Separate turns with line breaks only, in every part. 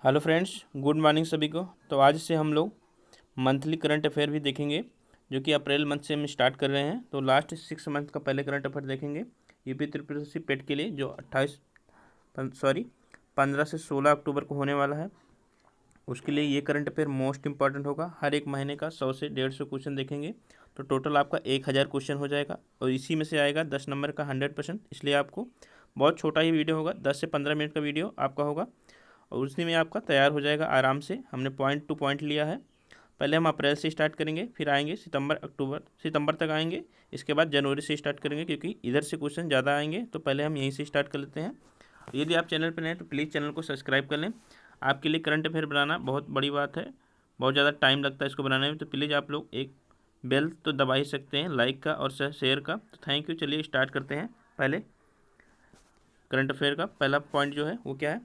Hello friends, good morning सभी को। तो आज से हम लोग मंथली करंट अफेयर भी देखेंगे, जो कि अप्रैल मंथ से हम स्टार्ट कर रहे हैं। तो लास्ट 6 मंथ का पहले करंट अफेयर देखेंगे यूपी त्रिपुरा पेट के लिए, जो 15 से 16 अक्टूबर को होने वाला है। उसके लिए ये करंट अफेयर मोस्ट इंपॉर्टेंट होगा। हर एक महीने का 100 से 150 क्वेश्चन देखेंगे, तो टोटल आपका 1000 क्वेश्चन हो जाएगा। और इसी में से आएगा 10 नंबर का 100%। इसलिए आपको बहुत छोटा ही वीडियो होगा, 10 से 15 मिनट का वीडियो आपका होगा, और उसी में आपका तैयार हो जाएगा आराम से। हमने पॉइंट टू पॉइंट लिया है। पहले हम अप्रैल से स्टार्ट करेंगे, फिर आएंगे सितंबर तक आएंगे। इसके बाद जनवरी से स्टार्ट करेंगे, क्योंकि इधर से क्वेश्चन ज़्यादा आएंगे। तो पहले हम यहीं से स्टार्ट कर लेते हैं। यदि आप चैनल पर नए हैं तो प्लीज़ चैनल को सब्सक्राइब कर लें। आपके लिए करंट अफेयर बनाना बहुत बड़ी बात है, बहुत ज़्यादा टाइम लगता है इसको बनाने में। तो प्लीज़ आप लोग एक बेल तो दबा ही सकते हैं, लाइक का और शेयर का। तो थैंक यू। चलिए स्टार्ट करते हैं। पहले करंट अफेयर का पहला पॉइंट जो है वो क्या है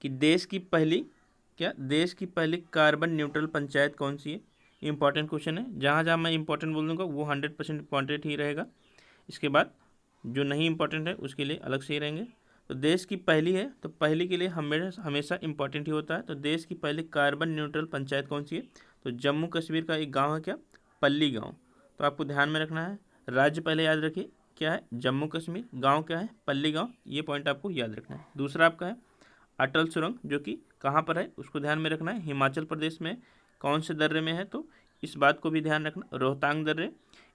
कि देश की पहली कार्बन न्यूट्रल पंचायत कौन सी है। इंपॉर्टेंट क्वेश्चन है। जहाँ जहाँ मैं इंपॉर्टेंट बोल दूँगा वो 100% इंपॉर्टेंट ही रहेगा। इसके बाद जो नहीं इंपॉर्टेंट है उसके लिए अलग से ही रहेंगे। तो देश की पहली है, तो पहली के लिए हमेशा इंपॉर्टेंट ही होता है। तो देश की पहली कार्बन न्यूट्रल पंचायत कौन सी है। तो जम्मू कश्मीर का एक गाँव है क्या, पल्ली गाँव। तो आपको ध्यान में रखना है। राज्य पहले याद रखिए क्या है, जम्मू कश्मीर। गाँव क्या है, पल्ली गाँव। ये पॉइंट आपको याद रखना है। दूसरा आपका है अटल सुरंग, जो कि कहाँ पर है उसको ध्यान में रखना है। हिमाचल प्रदेश में कौन से दर्रे में है, तो इस बात को भी ध्यान रखना। रोहतांग दर्रे।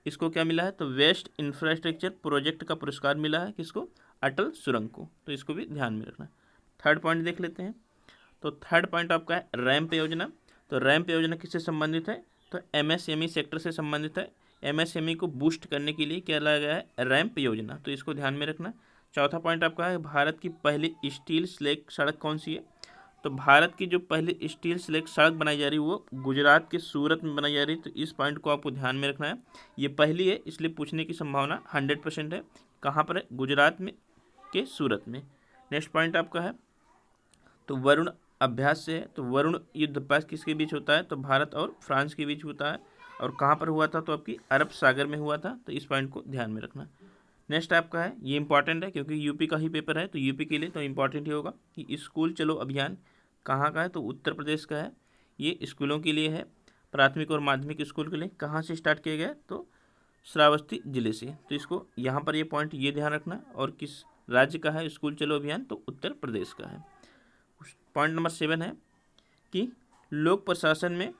इसको क्या मिला है, तो वेस्ट इंफ्रास्ट्रक्चर प्रोजेक्ट का पुरस्कार मिला है किसको, अटल सुरंग को। तो इसको भी ध्यान में रखना है। थर्ड पॉइंट देख लेते हैं। तो थर्ड पॉइंट आपका है रैंप योजना। तो रैंप योजना किससे संबंधित है, तो एमएसएमई सेक्टर से संबंधित है। एमएसएमई को बूस्ट करने के लिए क्या लाया गया है, रैंप योजना। तो इसको ध्यान में रखना। चौथा पॉइंट आपका है भारत की पहली स्टील स्लेग सड़क कौन सी है। तो भारत की जो पहली स्टील स्लेग सड़क बनाई जा रही है वो गुजरात के सूरत में बनाई जा रही है। तो इस पॉइंट को आपको ध्यान में रखना है। ये पहली है, इसलिए पूछने की संभावना 100% है। कहाँ पर है, गुजरात में के सूरत में। नेक्स्ट पॉइंट आपका है तो वरुण अभ्यास से है। तो वरुण युद्ध अभ्यास किसके बीच होता है, तो भारत और फ्रांस के बीच होता है। और कहाँ पर हुआ था, तो आपकी अरब सागर में हुआ था। तो इस पॉइंट को ध्यान में रखना। नेक्स्ट आपका है, ये इंपॉर्टेंट है क्योंकि यूपी का ही पेपर है, तो यूपी के लिए तो इंपॉर्टेंट ही होगा कि स्कूल चलो अभियान कहाँ का है, तो उत्तर प्रदेश का है। ये स्कूलों के लिए है, प्राथमिक और माध्यमिक स्कूल के लिए। कहाँ से स्टार्ट किया गया, तो श्रावस्ती जिले से। तो इसको यहाँ पर ये पॉइंट ये ध्यान रखना। और किस राज्य का है स्कूल चलो अभियान, तो उत्तर प्रदेश का है। पॉइंट नंबर 7 है कि लोक प्रशासन में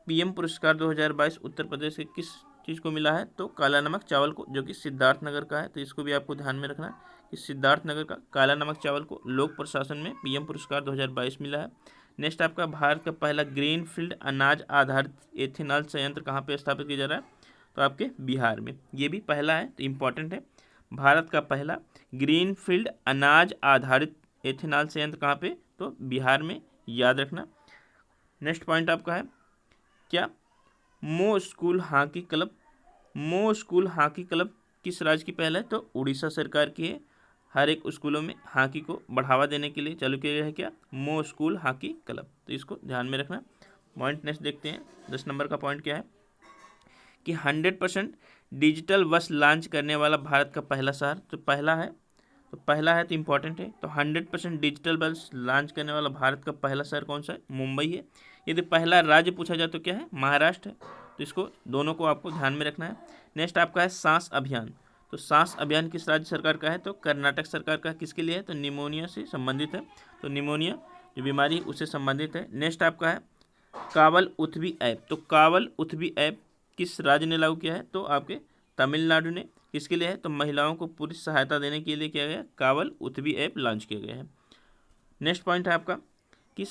पीएम पुरस्कार 2022 उत्तर प्रदेश के किस चीज़ को मिला है, तो काला नमक चावल को, जो कि सिद्धार्थनगर का है। तो इसको भी आपको ध्यान में रखना है कि सिद्धार्थनगर का काला नमक चावल को लोक प्रशासन में पीएम पुरस्कार 2022 मिला है। नेक्स्ट आपका भारत का पहला ग्रीन फील्ड अनाज आधारित एथेनॉल संयंत्र कहाँ पे स्थापित किया जा रहा है, तो आपके बिहार में। ये भी पहला है, तो इम्पॉर्टेंट है। भारत का पहला ग्रीन फील्ड अनाज आधारित एथेनॉल संयंत्र कहाँ पे, तो बिहार में, याद रखना। नेक्स्ट पॉइंट आपका है क्या, मो स्कूल हॉकी क्लब किस राज्य की पहल है, तो उड़ीसा सरकार की है। हर एक स्कूलों में हॉकी को बढ़ावा देने के लिए चालू किया गया है क्या, मो स्कूल हॉकी क्लब। तो इसको ध्यान में रखना। पॉइंट नेक्स्ट देखते हैं। 10 नंबर का पॉइंट क्या है कि 100% डिजिटल बस लॉन्च करने वाला भारत का पहला शहर, तो पहला है तो इम्पॉर्टेंट है। तो 100% डिजिटल बस लॉन्च करने वाला भारत का पहला शहर कौन सा है, मुंबई है। यदि पहला राज्य पूछा जाए तो क्या है, महाराष्ट्र है। तो इसको दोनों को आपको ध्यान में रखना है। नेक्स्ट आपका है सांस अभियान। तो सांस अभियान किस राज्य सरकार का है, तो कर्नाटक सरकार का। किसके लिए है, तो निमोनिया से संबंधित है। तो निमोनिया जो बीमारी है उससे संबंधित है। नेक्स्ट आपका है कावल उथबी ऐप। तो कावल उथबी ऐप किस राज्य ने लागू किया है, तो आपके तमिलनाडु ने। किसके लिए है, तो महिलाओं को पूरी सहायता देने के लिए किया गया कावल उथबी ऐप लॉन्च किया गया है। नेक्स्ट पॉइंट है आपका कि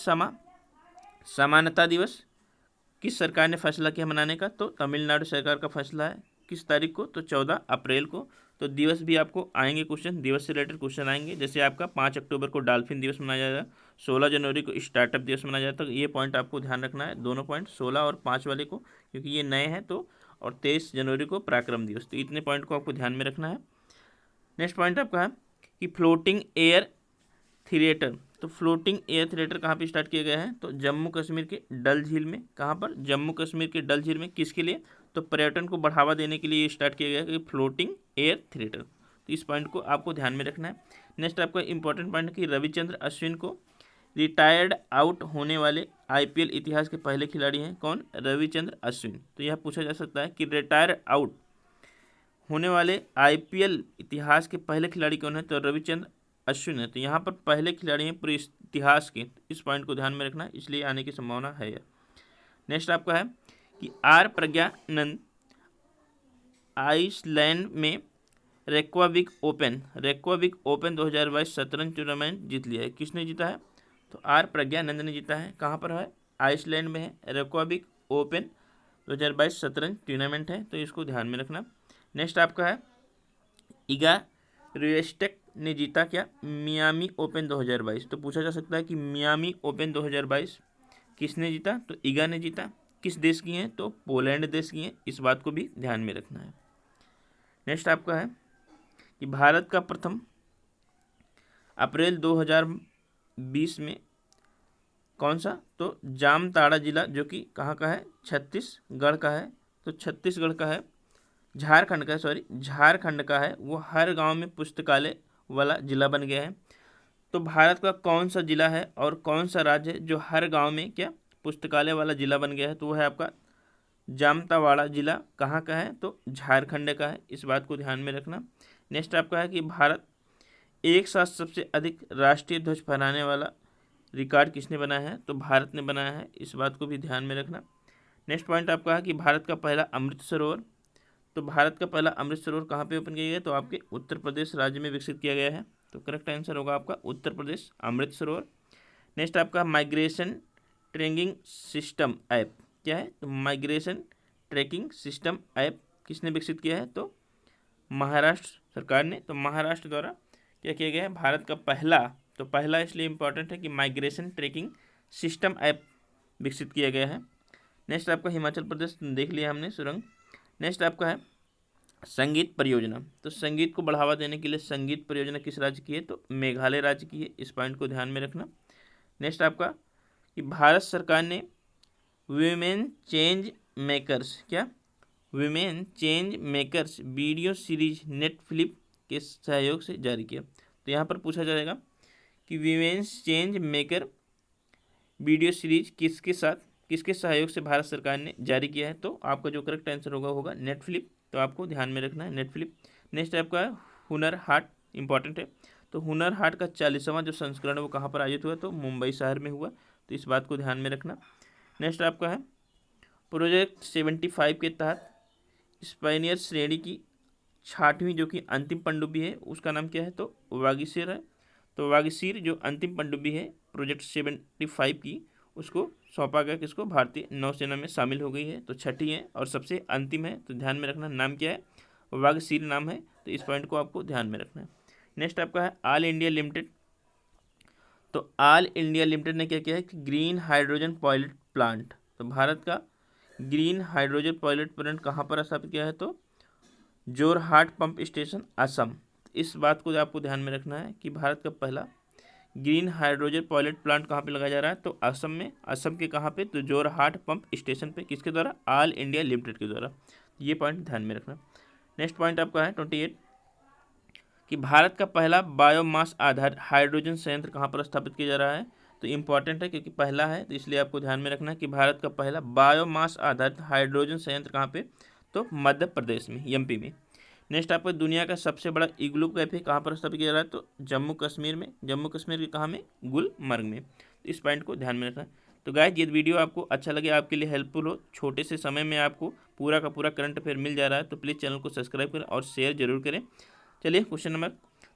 समानता दिवस किस सरकार ने फैसला किया मनाने का, तो तमिलनाडु सरकार का फैसला है। किस तारीख को, तो 14 अप्रैल को। तो दिवस भी आपको आएंगे क्वेश्चन, दिवस से रिलेटेड क्वेश्चन आएंगे। जैसे आपका 5 अक्टूबर को डॉल्फिन दिवस मनाया जाएगा, 16 जनवरी को स्टार्टअप दिवस मनाया जाता है। तो ये पॉइंट आपको ध्यान रखना है, दोनों पॉइंट 16 और 5 वाले को, क्योंकि ये नए हैं। तो और 23 जनवरी को पराक्रम दिवस। तो इतने पॉइंट को आपको ध्यान में रखना है। नेक्स्ट पॉइंट आपका है कि फ्लोटिंग एयर थिएटर। तो फ्लोटिंग एयर थिएटर कहाँ पे स्टार्ट किया गया है, तो जम्मू कश्मीर के डल झील में। कहाँ पर, जम्मू कश्मीर के डल झील में। किसके लिए, तो पर्यटन को बढ़ावा देने के लिए स्टार्ट किया गया है कि फ्लोटिंग एयर थिएटर। तो इस पॉइंट को आपको ध्यान में रखना है। नेक्स्ट आपका इंपॉर्टेंट पॉइंट कि रविचंद्र अश्विन को रिटायर्ड आउट होने वाले आईपीएल इतिहास के पहले खिलाड़ी हैं कौन? रविचंद्र अश्विन। तो यह पूछा जा सकता है कि रिटायर आउट होने वाले आईपीएल इतिहास के पहले खिलाड़ी कौन है? तो रविचंद्र अश्विन है। तो यहाँ पर पहले खिलाड़ी हैं पूरे इतिहास के, इस पॉइंट को ध्यान में रखना, इसलिए आने की संभावना है। नेक्स्ट आपका है कि आर प्रज्ञानंद आइसलैंड में रेक्वाविक ओपन 2022 शतरंज टूर्नामेंट जीत लिया है। किसने जीता है? तो आर प्रज्ञानंद ने जीता है। कहाँ पर है? आइसलैंड में है। रेक्वाविक ओपन 2022 शतरंज टूर्नामेंट है, तो इसको ध्यान में रखना। नेक्स्ट आपका है इगा स्विएटेक ने जीता क्या? Miami open 2022। तो पूछा जा सकता है कि मियामी ओपन 2022 किसने जीता? तो इगा ने जीता। किस देश की हैं? तो पोलैंड देश की हैं। इस बात को भी ध्यान में रखना है। नेक्स्ट आपका है कि भारत का प्रथम अप्रैल 2020 में कौन सा? तो जामताड़ा जिला, जो कि कहाँ का है? छत्तीसगढ़ का है। तो छत्तीसगढ़ का है, झारखंड का है। वो हर गांव में पुस्तकालय वाला जिला बन गया है। तो भारत का कौन सा जिला है और कौन सा राज्य है जो हर गांव में क्या पुस्तकालय वाला जिला बन गया है? तो वो है आपका जामतावाड़ा जिला। कहाँ का है? तो झारखंड का है। इस बात को ध्यान में रखना। नेक्स्ट आपका है कि भारत एक साथ सबसे अधिक राष्ट्रीय ध्वज फहराने वाला रिकॉर्ड किसने बनाया है? तो भारत ने बनाया है। इस बात को भी ध्यान में रखना। नेक्स्ट पॉइंट आपका है कि भारत का पहला अमृत सरोवर, तो भारत का पहला अमृत सरोवर कहाँ पे ओपन किया गया है? तो आपके उत्तर प्रदेश राज्य में विकसित किया गया है। तो करेक्ट आंसर होगा आपका उत्तर प्रदेश, अमृत सरोवर। नेक्स्ट आपका माइग्रेशन ट्रैकिंग सिस्टम ऐप क्या है? तो माइग्रेशन ट्रैकिंग सिस्टम ऐप किसने विकसित किया है? तो महाराष्ट्र सरकार ने। तो महाराष्ट्र द्वारा क्या किया गया है? भारत का पहला, तो पहला इसलिए इंपॉर्टेंट है कि माइग्रेशन ट्रैकिंग सिस्टम ऐप विकसित किया गया है। नेक्स्ट आपका हिमाचल प्रदेश देख लिया हमने, सुरंग। नेक्स्ट आपका है संगीत परियोजना। तो संगीत को बढ़ावा देने के लिए संगीत परियोजना किस राज्य की है? तो मेघालय राज्य की है। इस पॉइंट को ध्यान में रखना। नेक्स्ट आपका कि भारत सरकार ने women change makers women change makers video series Netflix के सहयोग से जारी किया। तो यहाँ पर पूछा जाएगा कि women's change maker video series किसके सहयोग से भारत सरकार ने जारी किया है? तो आपका जो करेक्ट आंसर होगा नेटफ्लिक्स। तो आपको ध्यान में रखना है नेटफ्लिक्स। नेक्स्ट आपका है हुनर हाट, इंपॉर्टेंट है। तो हुनर हाट का 40वां जो संस्करण है वो कहाँ पर आयोजित हुआ? तो मुंबई शहर में हुआ। तो इस बात को ध्यान में रखना। नेक्स्ट आपका है प्रोजेक्ट 75 के तहत स्पाइनियर श्रेणी की 6वीं जो कि अंतिम पनडुब्बी है उसका नाम क्या है? तो वागीशिर है। तो वागीशिर जो अंतिम पनडुब्बी है प्रोजेक्ट 75 की, उसको सौंपा गया किसको? भारतीय नौसेना में शामिल हो गई है। तो 6ठी है और सबसे अंतिम है। तो ध्यान में रखना नाम क्या है? वागीशिर नाम है। तो इस पॉइंट को आपको ध्यान में रखना है। नेक्स्ट आपका है ऑल इंडिया लिमिटेड। तो ऑल इंडिया लिमिटेड ने क्या किया है कि ग्रीन हाइड्रोजन पायलट प्लांट, तो भारत का ग्रीन हाइड्रोजन पायलट प्लांट कहाँ पर स्थापित किया है? तो जोरहाट पंप स्टेशन, असम। इस बात को आपको ध्यान में रखना है कि भारत का पहला ग्रीन हाइड्रोजन पायलट प्लांट कहाँ पे लगाया जा रहा है? तो असम में। असम के कहाँ पे? तो जोरहाट पंप स्टेशन पे। किसके द्वारा? ऑल इंडिया लिमिटेड के द्वारा। ये पॉइंट ध्यान में रखना। नेक्स्ट पॉइंट आपका है 28 कि भारत का पहला बायोमास आधारित हाइड्रोजन संयंत्र कहाँ पर स्थापित किया जा रहा है? तो इंपॉर्टेंट है क्योंकि पहला है, तो इसलिए आपको ध्यान में रखना है कि भारत का पहला बायोमास आधारित हाइड्रोजन संयंत्र कहाँ पे? तो मध्य प्रदेश में, एमपी में। नेक्स्ट आपको दुनिया का सबसे बड़ा इग्लू कैफे कहाँ पर स्थापित किया जा रहा है? तो जम्मू कश्मीर में। जम्मू कश्मीर के कहाँ में? गुलमर्ग में। इस पॉइंट को ध्यान में रखना। तो गाइस ये वीडियो आपको अच्छा लगे, आपके लिए हेल्पफुल हो, छोटे से समय में आपको पूरा का पूरा करंट अफेयर मिल जा रहा है, तो प्लीज़ चैनल को सब्सक्राइब करें और शेयर जरूर करें। चलिए क्वेश्चन नंबर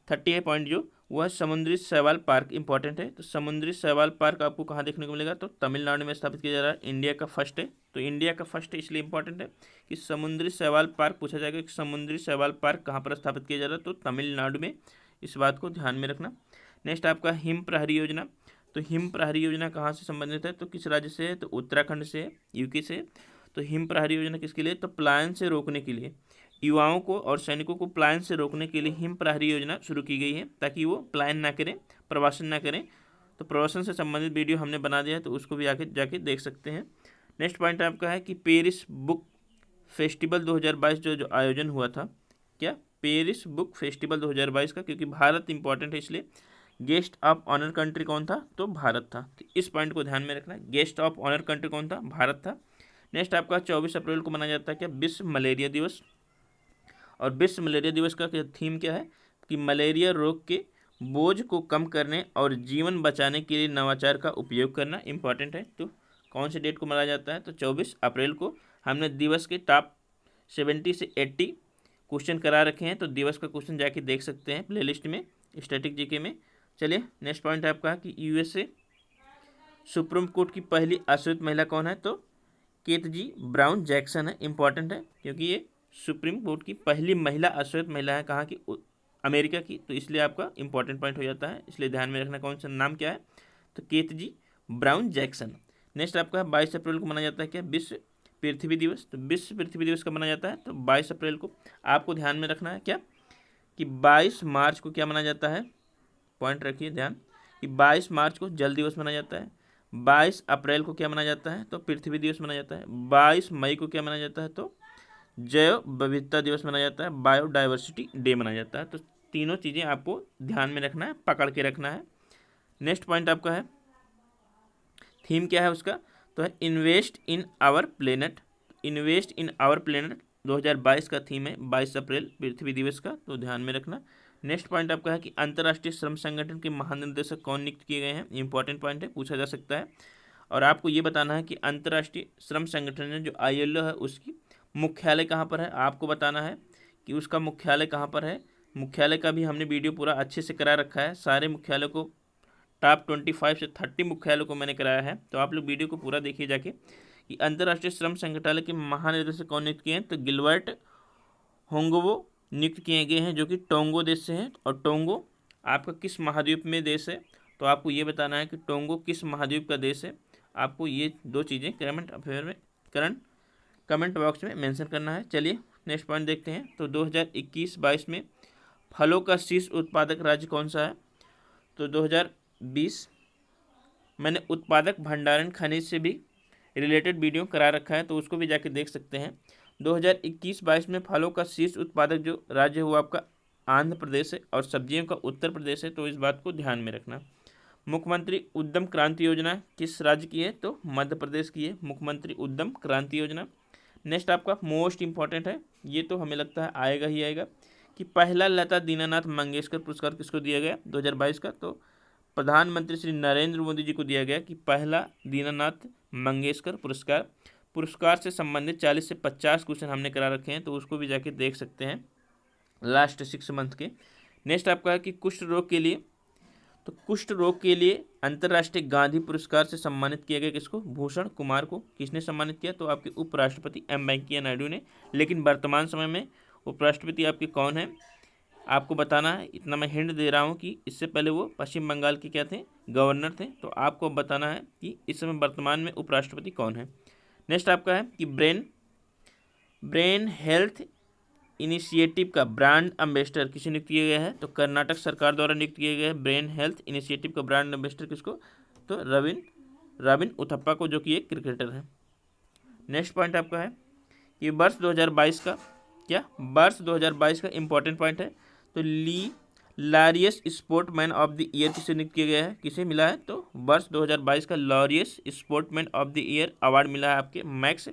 30 पॉइंट जो वह समुद्री शैवाल पार्क इंपॉर्टेंट है। तो समुद्री शैवाल पार्क आपको कहाँ देखने को मिलेगा? तो तमिलनाडु में स्थापित किया जा रहा है। इंडिया का फर्स्ट है। तो इंडिया का फर्स्ट है इसलिए इंपॉर्टेंट है कि समुद्री शैवाल पार्क पूछा जाएगा कि समुद्री शैवाल पार्क कहाँ पर स्थापित किया जा रहा है? तो तमिलनाडु में। इस बात को ध्यान में रखना। नेक्स्ट आपका हिम प्रहरी योजना। तो हिम प्रहरी योजना कहाँ से संबंधित है? तो किस राज्य से है? तो उत्तराखंड से है, यूके से। तो हिम प्रहरी योजना किसके लिए? तो पलायन से रोकने के लिए, युवाओं को और सैनिकों को पलायन से रोकने के लिए हिम प्रहरी योजना शुरू की गई है ताकि वो पलायन ना करें, प्रवासन ना करें। तो प्रवासन से संबंधित वीडियो हमने बना दिया है, तो उसको भी आके जाके देख सकते हैं। नेक्स्ट पॉइंट आपका है कि पेरिस बुक फेस्टिवल 2022 जो आयोजन हुआ था, क्या पेरिस बुक फेस्टिवल 2022 का, क्योंकि भारत इंपॉर्टेंट है इसलिए गेस्ट ऑफ ऑनर कंट्री कौन था? तो भारत था। तो इस पॉइंट को ध्यान में रखना, गेस्ट ऑफ ऑनर कंट्री कौन था? भारत था। नेक्स्ट आपका 24 अप्रैल को मनाया जाता है क्या? विश्व मलेरिया दिवस। और विश्व मलेरिया दिवस का थीम क्या है? कि मलेरिया रोग के बोझ को कम करने और जीवन बचाने के लिए नवाचार का उपयोग करना इंपॉर्टेंट है। तो कौन से डेट को मनाया जाता है? तो 24 अप्रैल को। हमने दिवस के टॉप 70 से 80 क्वेश्चन करा रखे हैं, तो दिवस का क्वेश्चन जाके देख सकते हैं प्लेलिस्ट में, स्टैटिक जीके में। चलिए नेक्स्ट पॉइंट है आपका कि यूएसए सुप्रीम कोर्ट की पहली अश्वेत महिला कौन है? तो केतजी ब्राउन जैक्सन है। इंपॉर्टेंट है क्योंकि ये सुप्रीम कोर्ट की पहली महिला अश्वेत महिला है। कहाँ की? अमेरिका की। तो इसलिए आपका इंपॉर्टेंट पॉइंट हो जाता है, इसलिए ध्यान में रखना कौन सा नाम क्या है? तो केतजी ब्राउन जैक्सन। नेक्स्ट आपका 22 अप्रैल को मनाया जाता है क्या? विश्व पृथ्वी दिवस। तो विश्व पृथ्वी दिवस कब मनाया जाता है? तो 22 अप्रैल को। आपको ध्यान में रखना है क्या कि 22 मार्च को क्या मनाया जाता है? पॉइंट रखिए ध्यान कि 22 मार्च को जल दिवस मनाया जाता है। 22 अप्रैल को क्या मनाया जाता है? तो पृथ्वी दिवस मनाया जाता है। 22 मई को क्या मनाया जाता है? तो जैव विविधता दिवस मनाया जाता है, बायोडाइवर्सिटी डे मनाया जाता है। तो तीनों चीज़ें आपको ध्यान में रखना है, पकड़ के रखना है। नेक्स्ट पॉइंट आपका है, थीम क्या है उसका? तो है invest in our planet. Invest in our planet 2022 का थीम है, 22 अप्रैल पृथ्वी दिवस का, तो ध्यान में रखना। नेक्स्ट पॉइंट आपका है कि अंतर्राष्ट्रीय श्रम संगठन के महानिदेशक कौन नियुक्त किए गए हैं? इंपॉर्टेंट पॉइंट है, पूछा जा सकता है। और आपको ये बताना है कि अंतर्राष्ट्रीय श्रम संगठन जो ILO है उसकी मुख्यालय कहाँ पर है? आपको बताना है कि उसका मुख्यालय कहाँ पर है। मुख्यालय का भी हमने वीडियो पूरा अच्छे से करा रखा है, सारे मुख्यालय को टॉप 25 से 30 मुख्यालयों को मैंने कराया है, तो आप लोग वीडियो को पूरा देखिए जाके कि अंतर्राष्ट्रीय श्रम संगठनालय के महानिदेशक कौन नियुक्त किए हैं? तो गिलबर्ट होंगवो नियुक्त किए गए हैं, जो कि टोंगो देश से हैं। और टोंगो आपका किस महाद्वीप में देश है? तो आपको ये बताना है कि टोंगो किस महाद्वीप का देश है। आपको ये दो चीज़ें करंट अफेयर में कमेंट बॉक्स में मेंशन करना है। चलिए नेक्स्ट पॉइंट देखते हैं। तो 2021-22 में फलों का शीर्ष उत्पादक राज्य कौन सा है? तो 2020 मैंने उत्पादक भंडारण खनिज से भी रिलेटेड वीडियो करा रखा है, तो उसको भी जाके देख सकते हैं। 2021-22 में फलों का शीर्ष उत्पादक जो राज्य हुआ आपका आंध्र प्रदेश है, और सब्जियों का उत्तर प्रदेश है, तो इस बात को ध्यान में रखना। मुख्यमंत्री उद्यम क्रांति योजना किस राज्य की है? तो मध्य प्रदेश की है, मुख्यमंत्री उद्यम क्रांति योजना। नेक्स्ट आपका मोस्ट इंपॉर्टेंट है, ये तो हमें लगता है आएगा ही आएगा, कि पहला लता दीनानाथ मंगेशकर पुरस्कार किसको दिया गया 2022 का? तो प्रधानमंत्री श्री नरेंद्र मोदी जी को दिया गया कि पहला दीनानाथ मंगेशकर पुरस्कार से संबंधित 40 से 50 क्वेश्चन हमने करा रखे हैं, तो उसको भी जाके देख सकते हैं लास्ट 6 मंथ के। नेक्स्ट आपका है कि कुष्ठ रोग के लिए, तो कुष्ठ रोग के लिए अंतर्राष्ट्रीय गांधी पुरस्कार से सम्मानित किया गया किसको? भूषण कुमार को। किसने सम्मानित किया? तो आपके उपराष्ट्रपति M वेंकैया नायडू ने। लेकिन वर्तमान समय में उपराष्ट्रपति आपके कौन है? आपको बताना है, इतना मैं हिंट दे रहा हूँ कि इससे पहले वो पश्चिम बंगाल के क्या थे? गवर्नर थे। तो आपको बताना है कि इस समय वर्तमान में उपराष्ट्रपति कौन है। नेक्स्ट आपका है कि ब्रेन हेल्थ इनिशिएटिव का ब्रांड एम्बेसडर किसे नियुक्त किया गया है? तो कर्नाटक सरकार द्वारा नियुक्त किया गया है ब्रेन हेल्थ इनिशिएटिव का ब्रांड एम्बेसडर किसको? तो रविन उथप्पा को, जो कि एक क्रिकेटर है। नेक्स्ट पॉइंट आपका है कि वर्ष 2022 का इंपॉर्टेंट पॉइंट है। तो Laureus sportsman of the year किसे नियुक्त किया गया है? किसे मिला है? तो वर्ष 2022 का Laureus sportsman of the year award मिला है आपके मैक्स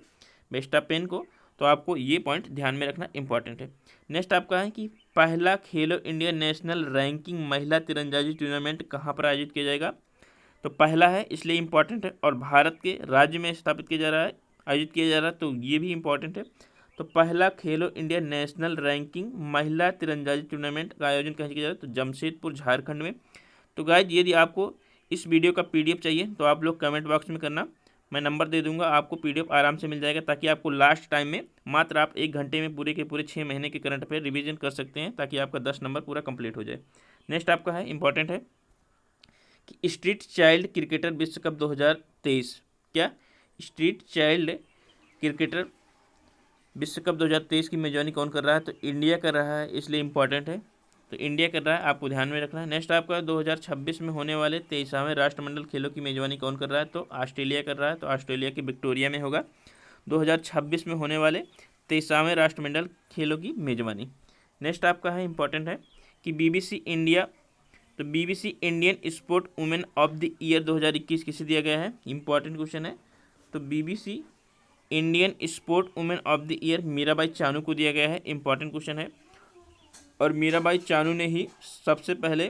वेस्टापेन को। तो आपको ये पॉइंट ध्यान में रखना इंपॉर्टेंट है। नेक्स्ट आपका है कि पहला खेलो इंडिया नेशनल रैंकिंग महिला तीरंदाजी टूर्नामेंट कहाँ पर आयोजित किया जाएगा? तो पहला है इसलिए इंपॉर्टेंट है, और भारत के राज्य में स्थापित किया जा रहा है, आयोजित किया जा रहा है, तो ये भी इंपॉर्टेंट है। तो पहला खेलो इंडिया नेशनल रैंकिंग महिला तीरंदाजी टूर्नामेंट का आयोजन कहाँ किया जा रहा है? तो जमशेदपुर झारखंड में। तो गाइज यदि आपको इस वीडियो का PDF चाहिए तो आप लोग कमेंट बॉक्स में करना, मैं नंबर दे दूंगा, आपको PDF आराम से मिल जाएगा, ताकि आपको लास्ट टाइम में मात्र आप 1 घंटे में पूरे के पूरे 6 महीने के करंट अफेयर रिवीजन कर सकते हैं, ताकि आपका 10 नंबर पूरा कंप्लीट हो जाए। नेक्स्ट आपका है इंपॉर्टेंट है कि स्ट्रीट चाइल्ड क्रिकेटर विश्व कप 2023, क्या स्ट्रीट चाइल्ड क्रिकेटर विश्व कप 2023 की मेजबानी कौन कर रहा है? तो इंडिया कर रहा है, इसलिए इंपॉर्टेंट है, तो इंडिया कर रहा है, आपको ध्यान में रखना है। नेक्स्ट आपका 2026 में होने वाले 23वें राष्ट्रमंडल खेलों की मेजबानी कौन कर रहा है? तो ऑस्ट्रेलिया कर रहा है, तो ऑस्ट्रेलिया की विक्टोरिया में होगा 2026 में होने वाले 23वें राष्ट्रमंडल खेलों की मेजबानी। नेक्स्ट आपका है इंपॉर्टेंट है कि BBC इंडिया तो BBC Indian sport women of the year 2021 किसे दिया गया है, इंपॉर्टेंट क्वेश्चन है। तो BBC Indian sport women of the year Mirabai Chanu को दिया गया है, इंपॉर्टेंट क्वेश्चन है। और मीराबाई चानू ने ही सबसे पहले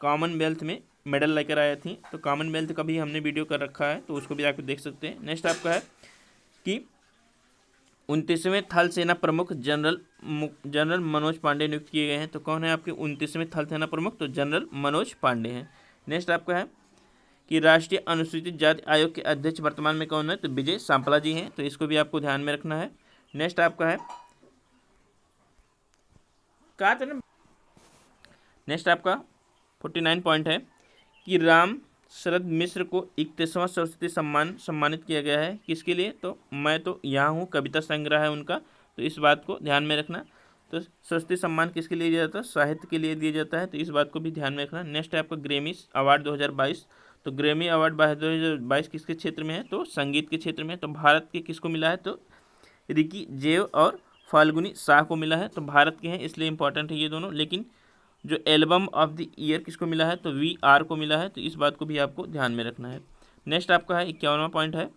कॉमनवेल्थ में मेडल लेकर आया थी। तो कॉमनवेल्थ का भी हमने वीडियो कर रखा है, तो उसको भी आप देख सकते हैं। नेक्स्ट आपका है कि 29वें थल सेना प्रमुख जनरल मनोज पांडे नियुक्त किए गए हैं। तो कौन है आपके 29वें थल सेना प्रमुख, तो जनरल मनोज पांडे हैं। नेक्स्ट आपका है कि राष्ट्रीय अनुसूचित जाति आयोग के अध्यक्ष वर्तमान में कौन है, तो विजय सांपला जी हैं। तो इसको भी आपको ध्यान में रखना है। नेक्स्ट आपका है नेक्स्ट आपका 49 पॉइंट है कि राम शरद मिश्र को 31वां सरस्वती सम्मानित किया गया है। किसके लिए, तो मैं तो यहाँ हूँ कविता संग्रह है उनका, तो इस बात को ध्यान में रखना। तो सरस्वती सम्मान किसके लिए दिया जाता है, साहित्य के लिए दिया जाता है, तो इस बात को भी ध्यान में रखना। नेक्स्ट है आपका ग्रैमी अवार्ड 2022। तो ग्रैमी अवार्ड 2022 किसके क्षेत्र में है, तो संगीत के क्षेत्र में। तो भारत के किसको मिला है, तो रिकी जेव और फाल्गुनी शाह को मिला है। तो भारत के हैं इसलिए इंपॉर्टेंट है ये दोनों। लेकिन जो एल्बम ऑफ द ईयर किसको मिला है, तो VR को मिला है। तो इस बात को भी आपको ध्यान में रखना है। नेक्स्ट आपका है 51वां पॉइंट है,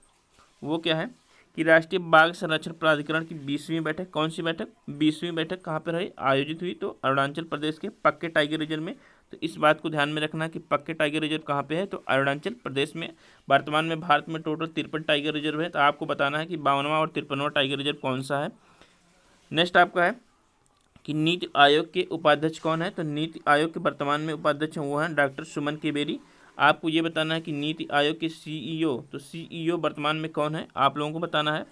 वो क्या है कि राष्ट्रीय बाघ संरक्षण प्राधिकरण की 20वीं बैठक, कौन सी बैठक, 20वीं बैठक कहाँ पर है आयोजित हुई, तो अरुणाचल प्रदेश के पक्के टाइगर रिजर्व में। तो इस बात को ध्यान में रखना कि पक्के टाइगर रिजर्व कहाँ पे है, तो अरुणाचल प्रदेश में। वर्तमान में भारत में टोटल 53 टाइगर रिजर्व है, तो आपको बताना है कि 52वां और 53वां टाइगर रिजर्व कौन सा है। नेक्स्ट आपका है कि नीति आयोग के उपाध्यक्ष कौन है, तो नीति आयोग के वर्तमान में उपाध्यक्ष वो हैं डॉक्टर सुमन केबेरी। आपको ये बताना है कि नीति आयोग के CEO, तो CEO वर्तमान में कौन है, आप लोगों को बताना है।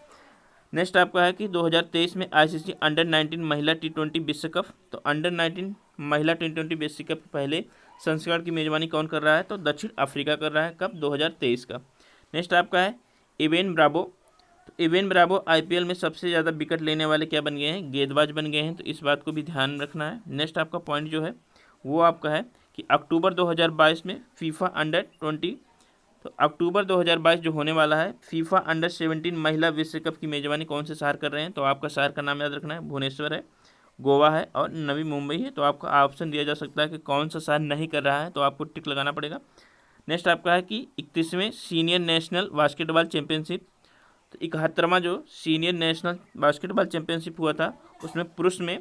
नेक्स्ट आपका है कि 2023 में ICC अंडर-19 महिला T20 विश्व कप, तो अंडर-19 महिला T20 विश्व कप पहले संस्करण की मेजबानी कौन कर रहा है, तो दक्षिण अफ्रीका कर रहा है। कब, 2023 का। नेक्स्ट आपका है इवेन ब्रावो। तो इवेन ब्रावो IPL में सबसे ज़्यादा विकेट लेने वाले क्या बन गए हैं, गेंदबाज बन गए हैं। तो इस बात को भी ध्यान रखना है। नेक्स्ट आपका पॉइंट जो है वो आपका है कि अक्टूबर 2022 में FIFA अंडर-20, तो अक्टूबर 2022 जो होने वाला है FIFA अंडर-17 महिला विश्व कप की मेजबानी कौन से शहर कर रहे हैं, तो आपका शहर का नाम याद रखना है, भुवनेश्वर है, गोवा है और नवी मुंबई है। तो आपका ऑप्शन दिया जा सकता है कि कौन सा शहर नहीं कर रहा है, तो आपको टिक लगाना पड़ेगा। नेक्स्ट आपका है कि 31वें सीनियर नेशनल बास्केटबॉल चैंपियनशिप, तो 71वां जो सीनियर नेशनल बास्केटबॉल चैंपियनशिप हुआ था उसमें पुरुष में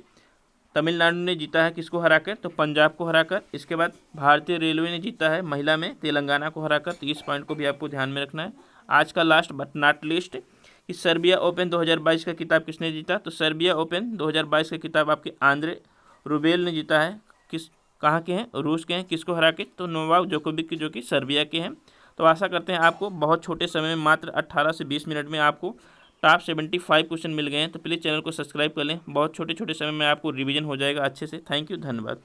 तमिलनाडु ने जीता है, किसको हराकर, तो पंजाब को हराकर। इसके बाद भारतीय रेलवे ने जीता है महिला में तेलंगाना को हराकर। तो इस पॉइंट को भी आपको ध्यान में रखना है। आज का लास्ट बट नॉट लिस्ट कि सर्बिया ओपन 2022 का खिताब किसने जीता, तो सर्बिया ओपन 2022 का खिताब आपके आंद्रे रुबेल ने जीता है। किस कहाँ के हैं, रूस के हैं, किसको हरा के, तो नोवाक जोकोविक जो कि सर्बिया के हैं। तो आशा करते हैं आपको बहुत छोटे समय में मात्र 18 से 20 मिनट में आपको टॉप 75 क्वेश्चन मिल गए हैं। तो प्लीज़ चैनल को सब्सक्राइब कर लें, बहुत छोटे छोटे समय में आपको रिवीजन हो जाएगा अच्छे से। थैंक यू, धन्यवाद।